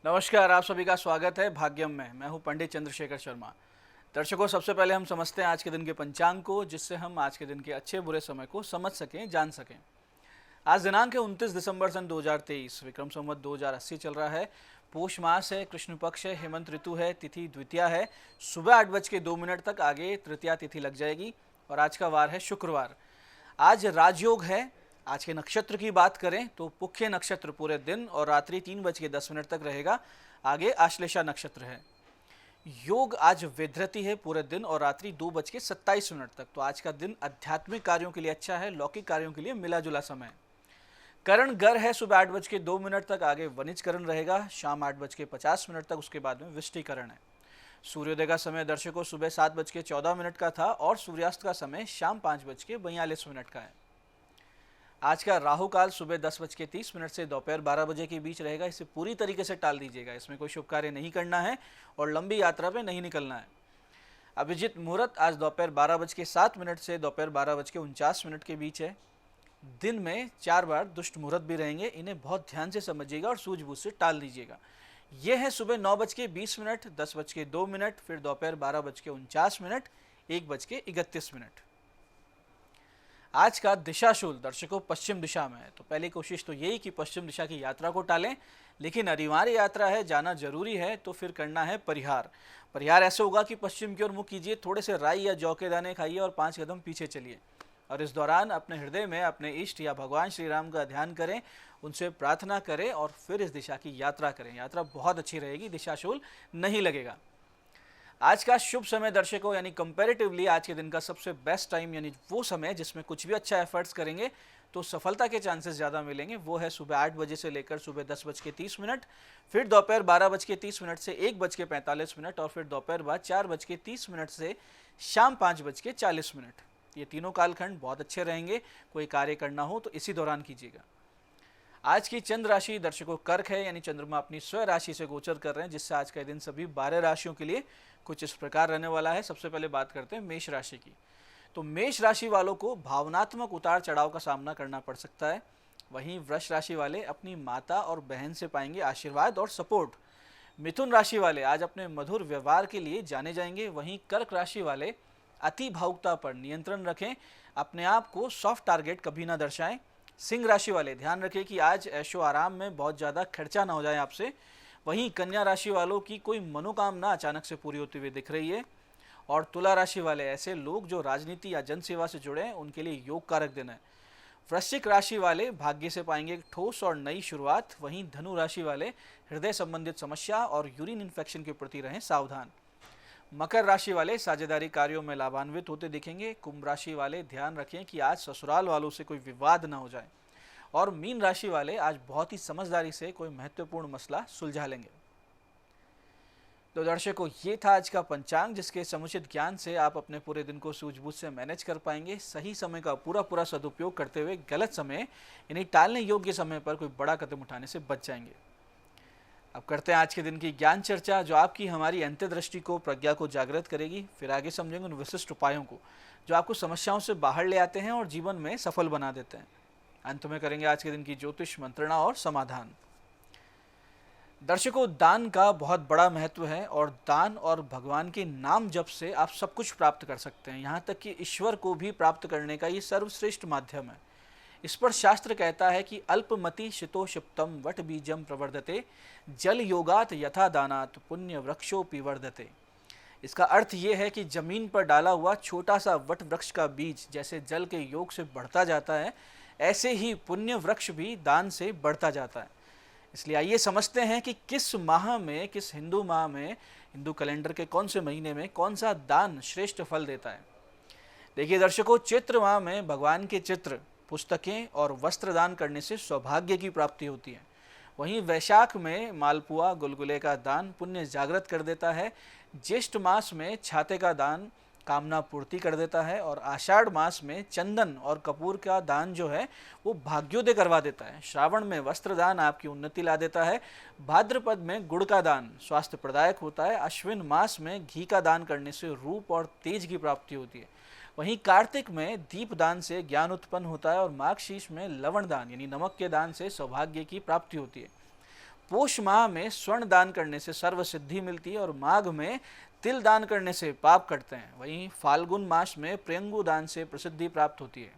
नमस्कार, आप सभी का स्वागत है भाग्यम में। मैं हूं पंडित चंद्रशेखर शर्मा। दर्शकों, सबसे पहले हम समझते हैं आज के दिन के पंचांग को, जिससे हम आज के दिन के अच्छे बुरे समय को समझ सकें, जान सकें। आज दिनांक है 29 दिसंबर सन 2023, विक्रम संवत 2080 चल रहा है। पोष मास है, कृष्ण पक्ष है, हेमंत ऋतु है, तिथि द्वितीया है। सुबह 8:02 तक आगे तृतीया तिथि लग जाएगी और आज का वार है शुक्रवार। आज राजयोग है। आज के नक्षत्र की बात करें तो पुख्य नक्षत्र पूरे दिन और रात्रि 3:10 तक रहेगा। आगे आश्लेषा नक्षत्र है। योग आज विधृति है पूरे दिन और रात्रि 2:27 तक। तो आज का दिन आध्यात्मिक कार्यों के लिए अच्छा है, लौकिक कार्यों के लिए मिला जुला समय। करण गर है सुबह 8:02 तक, आगे वनिज करण रहेगा शाम 8:50 तक, उसके बाद में विष्टिकरण है। सूर्योदय का समय दर्शकों सुबह 7:14 का था और सूर्यास्त का समय शाम 5:42 का है। आज का राहु काल सुबह 10:30 से दोपहर 12 बजे के बीच रहेगा। इसे पूरी तरीके से टाल दीजिएगा। इसमें कोई शुभ कार्य नहीं करना है और लंबी यात्रा पे नहीं निकलना है। अभिजित मुहूर्त आज दोपहर 12:07 से दोपहर 12:49 के बीच है। दिन में 4 बार दुष्ट मुहूर्त भी रहेंगे, इन्हें बहुत ध्यान से समझिएगा और सूझबूझ से टाल दीजिएगा। ये है सुबह 9:20, 10:02, फिर दोपहर 12:49, 1:31। आज का दिशाशूल दर्शकों पश्चिम दिशा में है। तो पहली कोशिश तो यही कि पश्चिम दिशा की यात्रा को टालें, लेकिन अनिवार्य यात्रा है, जाना जरूरी है, तो फिर करना है परिहार। परिहार ऐसे होगा कि पश्चिम की ओर मुख कीजिए, थोड़े से राई या जौ के दाने खाइए और 5 कदम पीछे चलिए और इस दौरान अपने हृदय में अपने इष्ट या भगवान श्री राम का ध्यान करें, उनसे प्रार्थना करें और फिर इस दिशा की यात्रा करें। यात्रा बहुत अच्छी रहेगी, दिशाशूल नहीं लगेगा। आज का शुभ समय दर्शकों यानी कंपैरेटिवली आज के दिन का सबसे बेस्ट टाइम, यानी वो समय जिसमें कुछ भी अच्छा एफर्ट्स करेंगे तो सफलता के चांसेस ज़्यादा मिलेंगे, वो है सुबह 8 बजे से लेकर सुबह 10:30, फिर दोपहर 12:30 से 1:45 और फिर दोपहर बाद 4:30 से शाम 5:40। ये तीनों कालखंड बहुत अच्छे रहेंगे। कोई कार्य करना हो तो इसी दौरान कीजिएगा। आज की चंद्र राशि दर्शकों कर्क है, यानी चंद्रमा अपनी स्व राशि से गोचर कर रहे हैं, जिससे आज का दिन सभी 12 राशियों के लिए कुछ इस प्रकार रहने वाला है। सबसे पहले बात करते हैं मेष राशि की। तो मेष राशि वालों को भावनात्मक उतार चढ़ाव का सामना करना पड़ सकता है। वहीं वृष राशि वाले अपनी माता और बहन से पाएंगे आशीर्वाद और सपोर्ट। मिथुन राशि वाले आज अपने मधुर व्यवहार के लिए जाने जाएंगे। वहीं कर्क राशि वाले अति भावुकता पर नियंत्रण रखें, अपने आप को सॉफ्ट टारगेट कभी ना दर्शाएं। सिंह राशि वाले ध्यान रखें कि आज ऐशो आराम में बहुत ज़्यादा खर्चा ना हो जाए आपसे। वहीं कन्या राशि वालों की कोई मनोकामना अचानक से पूरी होती हुई दिख रही है। और तुला राशि वाले ऐसे लोग जो राजनीति या जनसेवा से जुड़े हैं, उनके लिए योग कारक दिन है। वृश्चिक राशि वाले भाग्य से पाएंगे एक ठोस और नई शुरुआत। वहीं धनु राशि वाले हृदय संबंधित समस्या और यूरिन इन्फेक्शन के प्रति रहें सावधान। मकर राशि वाले साझेदारी कार्यों में लाभान्वित होते दिखेंगे। कुंभ राशि वाले ध्यान रखें कि आज ससुराल वालों से कोई विवाद न हो जाए। और मीन राशि वाले आज बहुत ही समझदारी से कोई महत्वपूर्ण मसला सुलझा लेंगे। तो दर्शकों, ये था आज का पंचांग, जिसके समुचित ज्ञान से आप अपने पूरे दिन को सूझबूझ से मैनेज कर पाएंगे। सही समय का पूरा सदुपयोग करते हुए गलत समय यानी टालने योग्य समय पर कोई बड़ा कदम उठाने से बच जाएंगे। अब करते हैं आज के दिन की ज्ञान चर्चा, जो आपकी हमारी अंतर्दृष्टि को, प्रज्ञा को जागृत करेगी। फिर आगे समझेंगे उन विशिष्ट उपायों को जो आपको समस्याओं से बाहर ले आते हैं और जीवन में सफल बना देते हैं। अंत में करेंगे आज के दिन की ज्योतिष मंत्रणा और समाधान। दर्शकों, दान का बहुत बड़ा महत्व है और दान और भगवान के नाम जप से आप सब कुछ प्राप्त कर सकते हैं। यहाँ तक कि ईश्वर को भी प्राप्त करने का ये सर्वश्रेष्ठ माध्यम है। इस पर शास्त्र कहता है कि अल्पमति शितो क्षिप्तम वट बीजम प्रवर्धते, जल योगात यथा दानात पुण्य वृक्षोपि वर्धते। इसका अर्थ ये है कि जमीन पर डाला हुआ छोटा सा वट वृक्ष का बीज जैसे जल के योग से बढ़ता जाता है, ऐसे ही पुण्य वृक्ष भी दान से बढ़ता जाता है। इसलिए आइए समझते हैं कि किस माह में, किस हिंदू माह में, हिंदू कैलेंडर के कौन से महीने में कौन सा दान श्रेष्ठ फल देता है। देखिए दर्शकों, चैत्र माह में भगवान के चित्र, पुस्तकें और वस्त्र दान करने से सौभाग्य की प्राप्ति होती है। वहीं वैशाख में मालपुआ, गुलगुले का दान पुण्य जागृत कर देता है। ज्येष्ठ मास में छाते का दान कामना पूर्ति कर देता है और आषाढ़ मास में चंदन और कपूर का दान जो है वो भाग्योदय करवा देता है। श्रावण में वस्त्र दान आपकी उन्नति ला देता है। भाद्रपद में गुड़ का दान स्वास्थ्य प्रदायक होता है। अश्विन मास में घी का दान करने से रूप और तेज की प्राप्ति होती है। वहीं कार्तिक में दीप दान से ज्ञान उत्पन्न होता है और माघ शीर्ष में लवण दान यानी नमक के दान से सौभाग्य की प्राप्ति होती है। पोष माह में स्वर्ण दान करने से सर्व सिद्धि मिलती है और माघ में तिल दान करने से पाप कटते हैं। वहीं फाल्गुन मास में प्रियंगु दान से प्रसिद्धि प्राप्त होती है।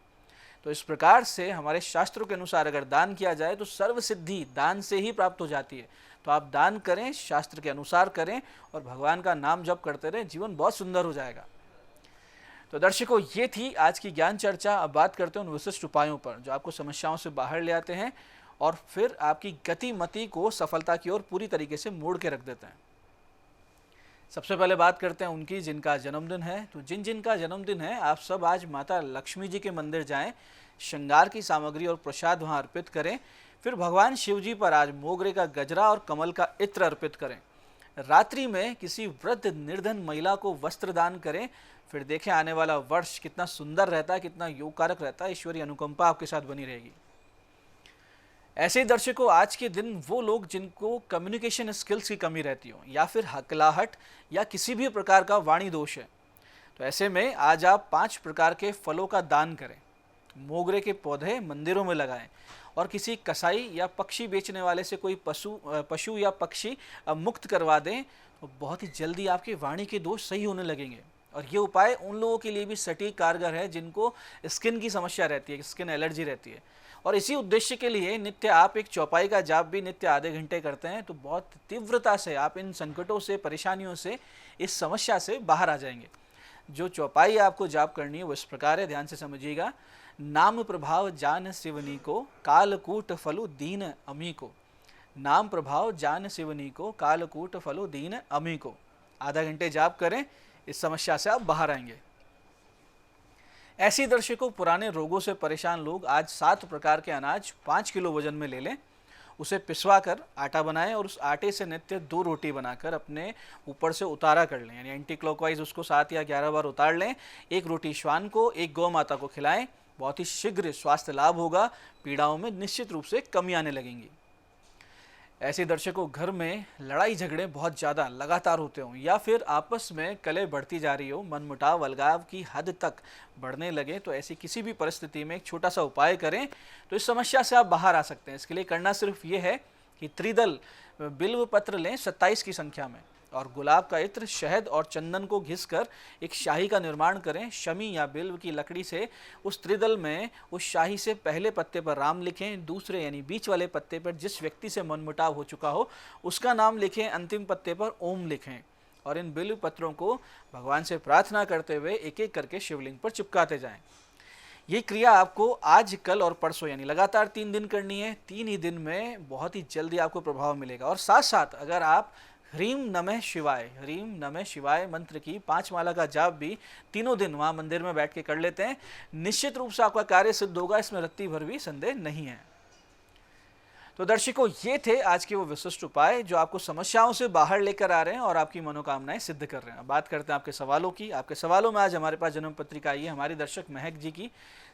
तो इस प्रकार से हमारे शास्त्रों के अनुसार अगर दान किया जाए तो सर्व सिद्धि दान से ही प्राप्त हो जाती है। तो आप दान करें, शास्त्र के अनुसार करें और भगवान का नाम जप करते रहें, जीवन बहुत सुंदर हो जाएगा। तो दर्शकों, ये थी आज की ज्ञान चर्चा। अब बात करते हैं उन विशिष्ट उपायों पर जो आपको समस्याओं से बाहर ले आते हैं और फिर आपकी गति मति को सफलता की ओर पूरी तरीके से मोड़ के रख देते हैं। सबसे पहले बात करते हैं उनकी जिनका जन्मदिन है। तो जिनका जन्मदिन है, आप सब आज माता लक्ष्मी जी के मंदिर जाएं, श्रृंगार की सामग्री और प्रसाद वहां अर्पित करें। फिर भगवान शिव जी पर आज मोगरे का गजरा और कमल का इत्र अर्पित करें। रात्रि में किसी वृद्ध निर्धन महिला को वस्त्र दान करें। फिर देखें आने वाला वर्ष कितना सुंदर रहता है, कितना योगकारक रहता है। ईश्वरीय अनुकंपा आपके साथ बनी रहेगी। ऐसे ही दर्शकों, आज के दिन वो लोग जिनको कम्युनिकेशन स्किल्स की कमी रहती हो या फिर हकलाहट या किसी भी प्रकार का वाणी दोष है, तो ऐसे में आज आप 5 प्रकार के फलों का दान करें। मोगरे के पौधे मंदिरों में लगाएं और किसी कसाई या पक्षी बेचने वाले से कोई पशु या पक्षी मुक्त करवा दें। तो बहुत ही जल्दी आपके वाणी के दोष सही होने लगेंगे। और ये उपाय उन लोगों के लिए भी सटीक कारगर है जिनको स्किन की समस्या रहती है, स्किन एलर्जी रहती है। और इसी उद्देश्य के लिए नित्य आप एक चौपाई का जाप भी नित्य आधे घंटे करते हैं तो बहुत तीव्रता से आप इन संकटों से, परेशानियों से, इस समस्या से बाहर आ जाएंगे। जो चौपाई आपको जाप करनी है वो इस प्रकार है, ध्यान से समझिएगा। नाम प्रभाव जान शिवनी को, कालकूट फलु दीन अमी को। नाम प्रभाव जान शिवनी को, कालकूट फलु दीन अमी को। आधा घंटे जाप करें, इस समस्या से आप बाहर आएंगे। ऐसी दर्शकों, पुराने रोगों से परेशान लोग आज 7 प्रकार के अनाज 5 किलो वजन में ले लें, उसे पिसवा कर आटा बनाएं और उस आटे से नित्य 2 रोटी बनाकर अपने ऊपर से उतारा कर लें, यानी एंटी क्लॉकवाइज उसको 7 या 11 बार उतार लें। 1 रोटी श्वान को, 1 गौ माता को खिलाएं। बहुत ही शीघ्र स्वास्थ्य लाभ होगा, पीड़ाओं में निश्चित रूप से कमी आने लगेंगी। ऐसे दर्शकों, घर में लड़ाई झगड़े बहुत ज़्यादा लगातार होते हों या फिर आपस में कलह बढ़ती जा रही हो, मनमुटाव अलगाव की हद तक बढ़ने लगे, तो ऐसी किसी भी परिस्थिति में एक छोटा सा उपाय करें तो इस समस्या से आप बाहर आ सकते हैं। इसके लिए करना सिर्फ ये है कि त्रिदल बिल्व पत्र लें 27 की संख्या में और गुलाब का इत्र, शहद और चंदन को घिसकर एक शाही का निर्माण करें। शमी या बिल्व की लकड़ी से उस त्रिदल में उस शाही से पहले पत्ते पर राम लिखें, दूसरे यानी बीच वाले पत्ते पर जिस व्यक्ति से मनमुटाव हो चुका हो उसका नाम लिखें, अंतिम पत्ते पर ओम लिखें और इन बिल्व पत्रों को भगवान से प्रार्थना करते हुए एक एक करके शिवलिंग पर चिपकाते जाएं। ये क्रिया आपको आज, कल और परसों यानी लगातार 3 दिन करनी है। 3 ही दिन में बहुत ही जल्दी आपको प्रभाव मिलेगा। और साथ साथ अगर आप ह्रीम नमः शिवाय मंत्र की 5 माला का जाप भी तीनों दिन वहां मंदिर में बैठ के कर लेते हैं, निश्चित रूप से आपका कार्य सिद्ध होगा, इसमें रत्ती भर भी संदेह नहीं है। तो दर्शकों, ये थे आज के वो विशिष्ट उपाय जो आपको समस्याओं से बाहर लेकर आ रहे हैं और आपकी मनोकामनाएं सिद्ध कर रहे हैं। अब बात करते हैं आपके सवालों की। आपके सवालों में आज हमारे पास जन्म पत्रिका आई है हमारी दर्शक महक जी की।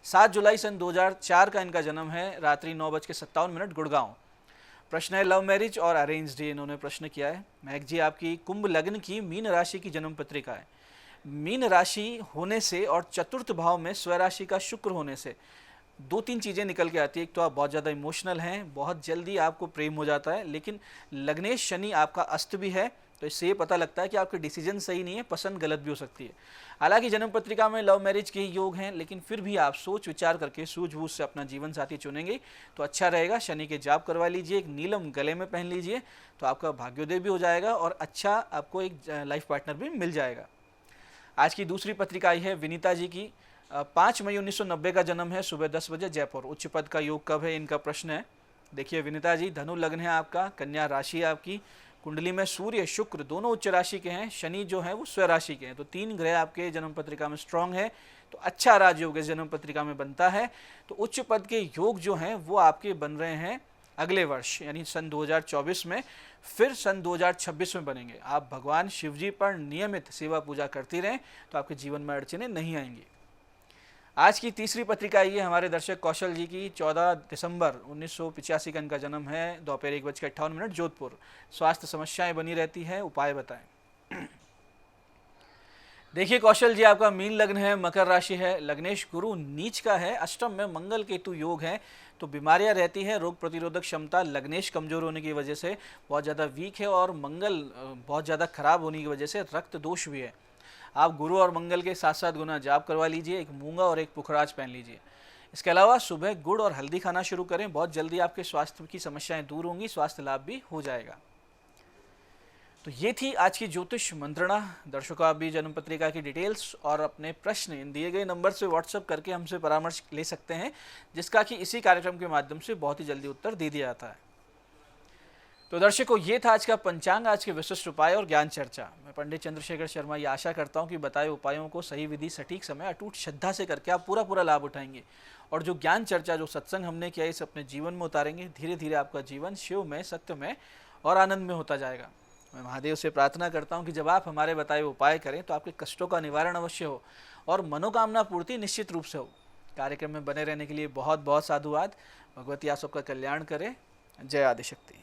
7 जुलाई सन 2004 का इनका जन्म है, रात्रि 9:57 गुड़गांव। प्रश्न है लव मैरिज और अरेंज्ड, इन्होंने प्रश्न किया है। महक जी, आपकी कुंभ लग्न की मीन राशि की जन्म पत्रिका है। मीन राशि होने से और चतुर्थ भाव में स्वराशि का शुक्र होने से 2-3 चीज़ें निकल के आती है। एक तो आप बहुत ज़्यादा इमोशनल हैं, बहुत जल्दी आपको प्रेम हो जाता है, लेकिन लग्नेश शनि आपका अस्त भी है, तो इससे ये पता लगता है कि आपके डिसीजन सही नहीं है, पसंद गलत भी हो सकती है। हालांकि जन्म पत्रिका में लव मैरिज के योग हैं, लेकिन फिर भी आप सोच विचार करके सूझबूझ से अपना जीवन साथी चुनेंगे तो अच्छा रहेगा। शनि के जाप करवा लीजिए, एक नीलम गले में पहन लीजिए तो आपका भाग्योदय भी हो जाएगा और अच्छा आपको एक लाइफ पार्टनर भी मिल जाएगा। आज की दूसरी पत्रिका आई है विनीता जी की। 5 मई 1990 का जन्म है, सुबह 10 बजे, जयपुर। उच्च पद का योग कब है, इनका प्रश्न है। देखिए विनीता जी, धनु लग्न है आपका, कन्या राशि है आपकी, कुंडली में सूर्य शुक्र दोनों उच्च राशि के हैं, शनि जो है वो स्व राशि के हैं, तो 3 ग्रह आपके जन्म पत्रिका में स्ट्रांग है, तो अच्छा राजयोग इस जन्म पत्रिका में बनता है। तो उच्च पद के योग जो हैं वो आपके बन रहे हैं अगले वर्ष यानी सन 2024 में, फिर सन 2026 में बनेंगे। आप भगवान शिव जी पर नियमित सेवा पूजा करती रहें तो आपके जीवन में अड़चने नहीं आएंगी। आज की तीसरी पत्रिका आई है हमारे दर्शक कौशल जी की। 14 दिसंबर 1985 का इनका जन्म है, दोपहर 1:58 जोधपुर। स्वास्थ्य समस्याएं बनी रहती है, उपाय बताएं। देखिए कौशल जी, आपका मीन लग्न है, मकर राशि है, लग्नेश गुरु नीच का है, अष्टम में मंगल केतु योग है, तो बीमारियां रहती है, रोग प्रतिरोधक क्षमता लग्नेश कमजोर होने की वजह से बहुत ज़्यादा वीक है, और मंगल बहुत ज़्यादा खराब होने की वजह से रक्त दोष भी है। आप गुरु और मंगल के साथ साथ गुना जाप करवा लीजिए, एक मूंगा और एक पुखराज पहन लीजिए। इसके अलावा सुबह गुड़ और हल्दी खाना शुरू करें, बहुत जल्दी आपके स्वास्थ्य की समस्याएं दूर होंगी, स्वास्थ्य लाभ भी हो जाएगा। तो ये थी आज की ज्योतिष मंत्रणा। दर्शकों, आप भी जन्म पत्रिका की डिटेल्स और अपने प्रश्न इन दिए गए नंबर से व्हाट्सएप करके हमसे परामर्श ले सकते हैं, जिसका कि इसी कार्यक्रम के माध्यम से बहुत ही जल्दी उत्तर दे दिया जाता है। तो दर्शकों, ये था आज का पंचांग, आज के विशिष्ट उपाय और ज्ञान चर्चा। मैं पंडित चंद्रशेखर शर्मा ये आशा करता हूँ कि बताए उपायों को सही विधि, सटीक समय, अटूट श्रद्धा से करके आप पूरा लाभ उठाएंगे, और जो ज्ञान चर्चा, जो सत्संग हमने किया, इसे अपने जीवन में उतारेंगे। धीरे धीरे आपका जीवन शिव में, सत्य में और आनंद में होता जाएगा। मैं महादेव से प्रार्थना करता हूँ कि जब आप हमारे बताए उपाय करें तो आपके कष्टों का निवारण अवश्य हो और मनोकामना पूर्ति निश्चित रूप से हो। कार्यक्रम में बने रहने के लिए बहुत बहुत साधुवाद। भगवती आप सबका कल्याण करे। जय आदिशक्ति।